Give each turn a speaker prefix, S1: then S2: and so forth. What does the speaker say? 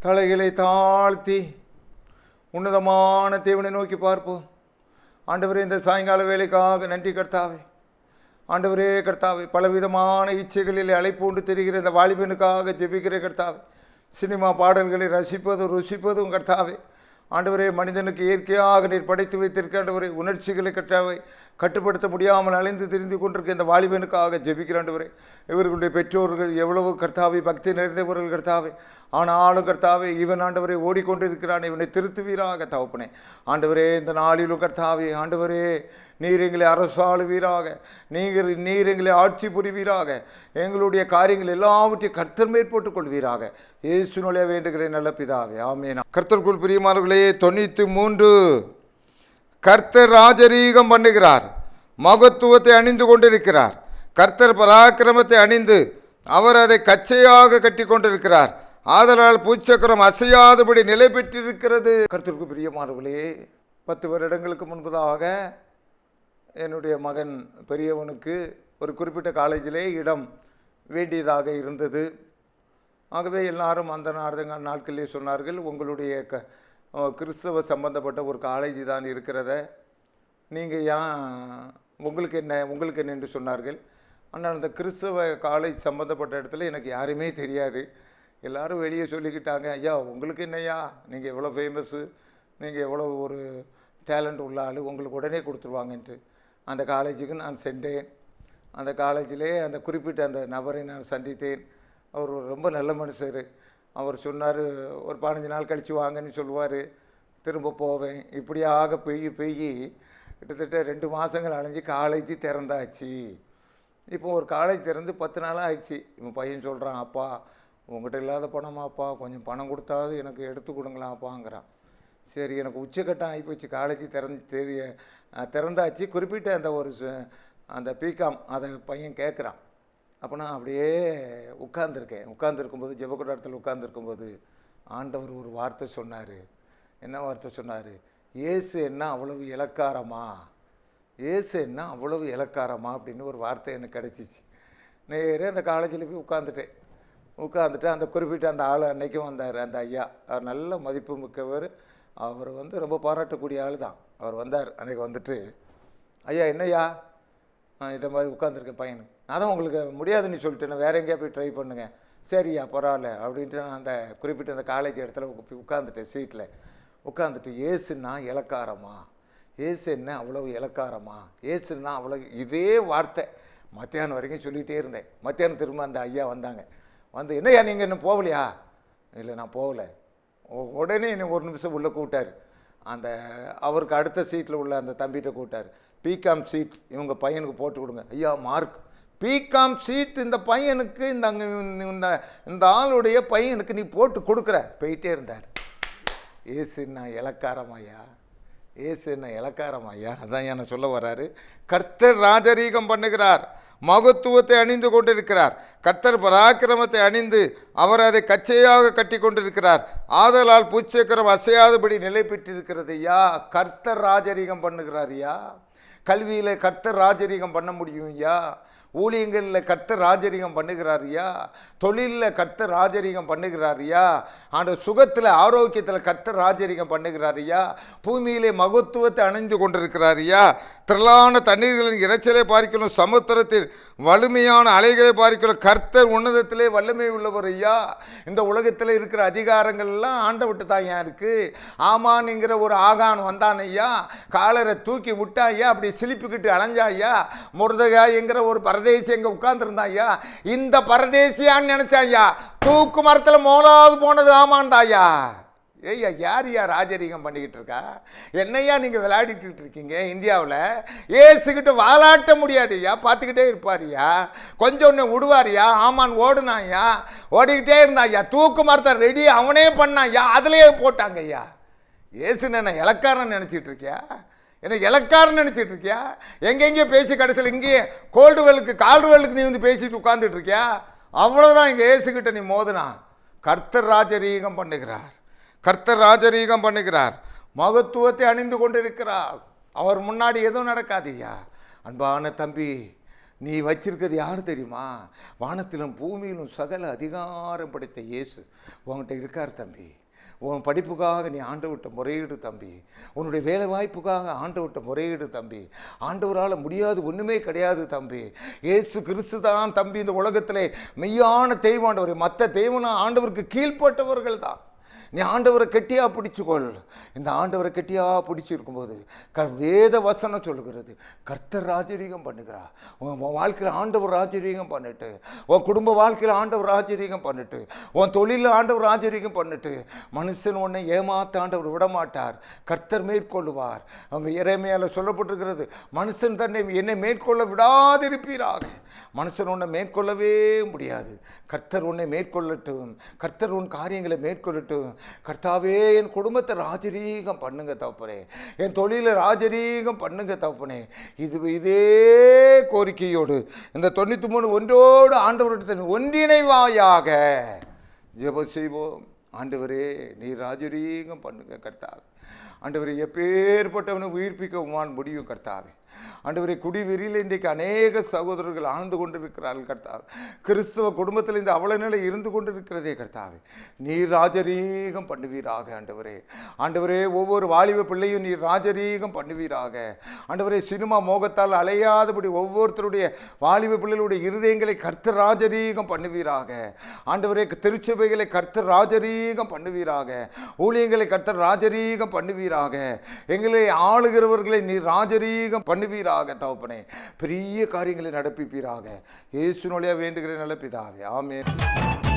S1: தலைகளை தாழ்த்தி உன்னதமான தேவனை நோக்கி பார்ப்போம். ஆண்டவரே, இந்த சாயங்கால வேலைக்காக நன்றி கர்த்தாவே. ஆண்டவரே கர்த்தாவே, பலவிதமான இச்சைகளில் அழைப்பூண்டு தெரிகிற இந்த வாலிபனுக்காக ஜெபிக்கிற கர்த்தாவே. சினிமா பாடல்களை ரசிப்பதும் ருசிப்பதும் கர்த்தாவே. ஆண்டவரே, மனிதனுக்கு இயற்கையாக நீர் படைத்து வைத்திருக்க ஆண்டவரே, உணர்ச்சிகளை கர்த்தாவை கட்டுப்படுத்த முடியாமல் அலைந்து திரிந்து கொண்டிருக்க இந்த வாலிபனுக்காக ஜெபிக்கிற ஆண்டவரே. இவர்களுடைய பெற்றோர்கள் எவ்வளவு கர்த்தாவை பக்தி நிறைந்தவர்கள் கர்த்தாவே. ஆனாலும் கர்த்தாவே, இவன் ஆண்டவரை ஓடிக்கொண்டிருக்கிறான், இவனை திருத்துவீராக தகப்பனே. ஆண்டவரே, இந்த நாளிலும் கர்த்தாவே, ஆண்டவரே நீர் எங்களை அரசாளுவீராக, நீர் எங்களை ஆட்சி புரிவீராக, எங்களுடைய காரியங்கள் எல்லாவற்றையும் கர்த்தர் மேற்போட்டுக் கொள்வீராக. இயேசுவினாலே வேண்டுகிறேன் நல்ல பிதாவே, ஆமென். கர்த்தருக்குள் பிரியமானவர்களே, 93 கர்த்தர் ராஜரீகம் பண்ணுகிறார், மகத்துவத்தை அணிந்து கொண்டிருக்கிறார். கர்த்தர் பராக்கிரமத்தை அணிந்து அவர் அதை கச்சையாக கட்டி கொண்டிருக்கிறார். ஆதலால் பூச்சக்கரம் அசையாதபடி நிலை பெற்றிருக்கிறது. கர்த்தருக்கு பிரியமானவர்களே, 10 வருடங்களுக்கு முன்பதாக என்னுடைய மகன் பெரியவனுக்கு ஒரு குறிப்பிட்ட காலேஜிலே இடம் வேண்டியதாக இருந்தது. ஆகவே எல்லாரும் அந்த நாட்களிலே சொன்னார்கள், உங்களுடைய கிறிஸ்தவ சம்பந்தப்பட்ட ஒரு காலேஜ் தான் இருக்கிறத, நீங்கள் ஏன் உங்களுக்கு என்ன என்று சொன்னார்கள். ஆனால் அந்த கிறிஸ்தவ காலேஜ் சம்மந்தப்பட்ட இடத்துல எனக்கு யாருமே தெரியாது. எல்லோரும் வெளியே சொல்லிக்கிட்டாங்க, ஐயா உங்களுக்கு என்னையா, நீங்கள் எவ்வளோ ஃபேமஸ்ஸு, நீங்கள் எவ்வளோ ஒரு டேலண்ட் உள்ள ஆள், உங்களுக்கு உடனே கொடுத்துருவாங்கன்ட்டு அந்த காலேஜுக்கு நான் சென்றேன். அந்த காலேஜிலே அந்த குறிப்பிட்ட அந்த நபரை நான் சந்தித்தேன். அவர் ரொம்ப நல்ல மனுஷர். அவர் சொன்னார், ஒரு 15 நாள் கழித்து வாங்கன்னு சொல்லுவார், திரும்ப போவேன். இப்படியாக பெய்யி கிட்டத்தட்ட 2 மாதங்கள் அலைஞ்சு காலேஜ் திறந்தாச்சு. இப்போ ஒரு காலேஜ் திறந்து 10 நாளாக ஆயிடுச்சு. இவன் பையன் சொல்கிறான், அப்பா உங்கள்கிட்ட இல்லாத பணமாப்பா, கொஞ்சம் பணம் கொடுத்தாவது எனக்கு எடுத்து கொடுங்களாப்பாங்கிறான். சரி, எனக்கு உச்சக்கட்டம் ஆகிப்போச்சு, காலேஜ் திறந்தாச்சு. குறிப்பிட்ட அந்த பிகாம் அதை பையன் கேட்குறான். அப்போ நான் அப்படியே உட்கார்ந்துருக்கும்போது, ஜெபக்கூடத்தில் உட்கார்ந்துருக்கும்போது ஆண்டவர் ஒரு வார்த்தை சொன்னார். என்ன வார்த்தை சொன்னார்? இயேசு என்ன அவ்வளவு இலக்காரமா, இயேசு என்ன அவ்வளவு இலக்காரமா அப்படின்னு ஒரு வார்த்தை எனக்கு கிடச்சிச்சு. நேரே அந்த காலேஜில் போய் உட்காந்துட்டு அந்த குறிப்பிட்ட அந்த ஆள் அன்னைக்கும் வந்தார். அந்த ஐயா, அவர் நல்ல மதிப்பு மிக்கவர், அவர் ரொம்ப பாராட்டக்கூடிய ஆள் தான். அவர் வந்தார் அன்றைக்கி. வந்துட்டு, ஐயா என்னையா இதை மாதிரி உட்காந்துருக்கேன் பையனு, நான் தான் உங்களுக்கு முடியாதுன்னு சொல்லிட்டு நான் வேறு எங்கேயா போய் ட்ரை பண்ணுங்க. சரியா பரவாயில்ல அப்படின்ட்டு நான் அந்த குறிப்பிட்ட அந்த காலேஜ் இடத்துல உட்காந்துட்டேன், சீட்டில் உட்காந்துட்டு. ஏசுன்னா இலக்காரமா, ஏசு என்ன அவ்வளவு இலக்காரமா, ஏசுன்னா அவ்வளோ, இதே வார்த்தை மத்தியானம் வரைக்கும் சொல்லிகிட்டே இருந்தேன். மத்தியானம் திரும்ப அந்த ஐயா வந்தாங்க. என்னையா நீங்கள் இன்னும் போகலையா? இல்லை நான் போகலை. உடனே இன்னும் 1 நிமிஷம் உள்ளே கூப்பிட்டார். அந்த அவருக்கு அடுத்த சீட்டில் உள்ள அந்த தம்பிகிட்ட கூப்பிட்டார். பிகாம் சீட் இவங்க பையனுக்கு போட்டு கொடுங்க. ஐயா மார்க், பிகாம் சீட் இந்த பையனுக்கு, இந்த ஆளுடைய பையனுக்கு நீ போட்டு கொடுக்குற. போயிட்டே இருந்தார். ஏசுன்னா இலக்காரமாயா, ஏசுன்னா இலக்காரமாயா, அதான் என்ன சொல்ல வர்றாரு. கர்த்தர் ராஜரீகம் பண்ணுகிறார், மகத்துவத்தை அணிந்து கொண்டிருக்கிறார். கர்த்தர் பராக்கிரமத்தை அணிந்து அவர் அதை கச்சையாக கட்டி கொண்டிருக்கிறார். ஆதலால் பூச்சக்கரம் அசையாதபடி நிலை பெற்றிருக்கிறது. ஐயா, கர்த்தர் ராஜரீகம் பண்ணுகிறார். ஐயா, கல்வியில் கர்த்தர் ராஜரீகம் பண்ண முடியும். ஐயா, ஊழியங்களில் கர்த்தர் ராஜரீகம் பண்ணுகிறாரியா, தொழிலில் கர்த்தர் ராஜரீகம் பண்ணுகிறாரியா, அந்த சுகத்தில் ஆரோக்கியத்தில் கர்த்தர் ராஜரீகம் பண்ணுகிறாரியா, பூமியிலே மகத்துவத்தை அணிந்து கொண்டிருக்கிறாரியா. திரளான தண்ணீர்களின் இறைச்சலை பார்க்கணும், சமுத்திரத்தில் வலிமையான அலைகளை பார்க்கணும். கர்த்தர் உன்னதத்திலே வல்லமை உள்ளவர். ஐயா, இந்த உலகத்தில் இருக்கிற அதிகாரங்கள் எல்லாம் ஆண்ட விட்டு தான் ஏன் இருக்குது. ஆமான்ங்கிற ஒரு ஆகான் வந்தான் ஐயா, காலரை தூக்கி விட்டா ஐயா, அப்படி சிலிப்புக்கிட்டு அலைஞ்சா ஐயா. முருதகாய்ங்கிற ஒரு பரதேசி எங்கே உட்கார்ந்துருந்தான் ஐயா. இந்த பரதேசியான்னு நினைச்சா ஐயா, தூக்கு மரத்தில் மோலாது போனது ஆமான்டாயா. ஏய்யா, யார் ராஜரீகம் பண்ணிக்கிட்டு இருக்கா? என்னையா நீங்கள் விளையாடிட்டு இருக்கீங்க? இந்தியாவில் ஏசுக்கிட்ட வாலாட்ட முடியாது ஐயா, பார்த்துக்கிட்டே இருப்பாரியா, கொஞ்சம் ஒன்று விடுவாரியா. ஆமான் ஓடுனாய்யா, ஓடிக்கிட்டே இருந்தாய்யா, தூக்கு மரத்தை ரெடி அவனே பண்ணாய்யா, அதிலேயே போட்டாங்க ஐயா. ஏசுன்னு என்ன இலக்காரன்னு நினச்சிட்டு இருக்கியா? என்ன இலக்காரன்னு நினச்சிட்டு இருக்கியா? எங்கெங்கேயோ பேசி கடைசியில் இங்கேயே கால்டுவெலுக்கு நீ பேசிட்டு உட்காந்துட்டு இருக்கியா? அவ்வளோதான். இங்கே ஏசுக்கிட்ட நீ மோதுனா. கர்த்தர் ராஜரீகம் பண்ணுகிறார், கர்த்தர் ராஜரீகம் பண்ணுகிறார், மகத்துவத்தை அணிந்து கொண்டிருக்கிறார். அவர் முன்னாடி எதுவும் நடக்காதியா. அன்பான தம்பி, நீ வச்சிருக்கிறது யாரு தெரியுமா? வானத்திலும் பூமியிலும் சகல அதிகாரம் படைத்த இயேசு உங்கள்கிட்ட இருக்கார் தம்பி. உன் படிப்புக்காக நீ ஆண்டவர்கிட்ட முறையீடு தம்பி. உன்னுடைய வேலை வாய்ப்புக்காக ஆண்டவர்கிட்ட முறையீடு தம்பி. ஆண்டவரால் முடியாது ஒன்றுமே கிடையாது தம்பி. இயேசு கிறிஸ்து தான் தம்பி இந்த உலகத்திலே மெய்யான தெய்வாண்டவர். மற்ற தெய்வனா ஆண்டவருக்கு கீழ்ப்பட்டவர்கள் தான். நீ ஆண்டவரை கெட்டியாக பிடிச்சிக்கொள். இந்த ஆண்டவரை கெட்டியாக பிடிச்சிருக்கும்போது வேத வசனம் சொல்லுகிறது, கர்த்தர் ராஜரீகம் பண்ணுகிறார். உன் வாழ்க்கையில் ஆண்டவர் ராஜரீகம் பண்ணிட்டு, உன் குடும்ப வாழ்க்கையில் ஆண்டவர் ராஜரீகம் பண்ணிட்டு, உன் தொழிலில் ஆண்டவர் ராஜரீகம் பண்ணிட்டு, மனுஷன் உன்னை ஏமாத்த ஆண்டவர் விடமாட்டார். கர்த்தர் மேற்கொள்ளுவார். அவங்க எரேமியாவில் சொல்லப்பட்டிருக்கிறது, மனுஷன் தன்னை என்னை மேற்கொள்ள விடாதிருப்பீராக. மனுஷன் உன்னை மேற்கொள்ளவே முடியாது. கர்த்தர் உன்னை மேற்கொள்ளட்டும். கர்த்தர் உன் காரியங்களை மேற்கொள்ளட்டும். கர்த்தாவே, என் குடும்பத்தை ராஜரீகம் பண்ணுங்க தகப்பனே, என் தொழிலை ராஜரீகம் பண்ணுங்க தகப்பனே. இதே கோரிக்கையோடு இந்த 93 ஒன்றோடு ஆண்டவரிடத்தில் ஒன்றிணைவாயாக ஜெபம் செய்வோம். ஆண்டவரே, நீ ராஜரீகம் பண்ணுங்க கர்த்தாவே. ஆண்டவரை எப்பேற்பட்டவனை உயிர்ப்பிக்க முடியும் கர்த்தாவே. ஆண்டவரை குடிவெறியில் இன்றைக்கு அநேக சகோதரர்கள் ஆழ்ந்து கொண்டிருக்கிறார்கள் கர்த்தாவே. கிறிஸ்தவ குடும்பத்தில் இந்த அவல நிலை இருந்து கொண்டிருக்கிறதே கர்த்தாவே. நீர் ராஜரீகம் பண்ணுவீராக ஆண்டவரே. ஆண்டவரே, ஒவ்வொரு வாலிப பிள்ளையும் நீர் ராஜரீகம் பண்ணுவீராக ஆண்டவரே. சினிமா மோகத்தால் அலையாதபடி ஒவ்வொருத்தருடைய வாலிப பிள்ளைகளுடைய இருதயங்களை கர்த்தர் ராஜரீகம் பண்ணுவீராக ஆண்டவரே. திருச்சபைகளை கர்த்தர் ராஜரீகம் பண்ணுவீராக. ஊழியங்களை கர்த்தர் ராஜரீகம் பண்ணுவீராக. எங்களை ஆளுகிறவர்களை நீர் ராஜரீகம் பண்ணுவீராக தகப்பனே. பெரிய காரியங்களை நடப்பிப்பீராக. இயேசுவின் வழியாக வேண்டுகிறேன் நல்ல பிதாவே. ஆமென்.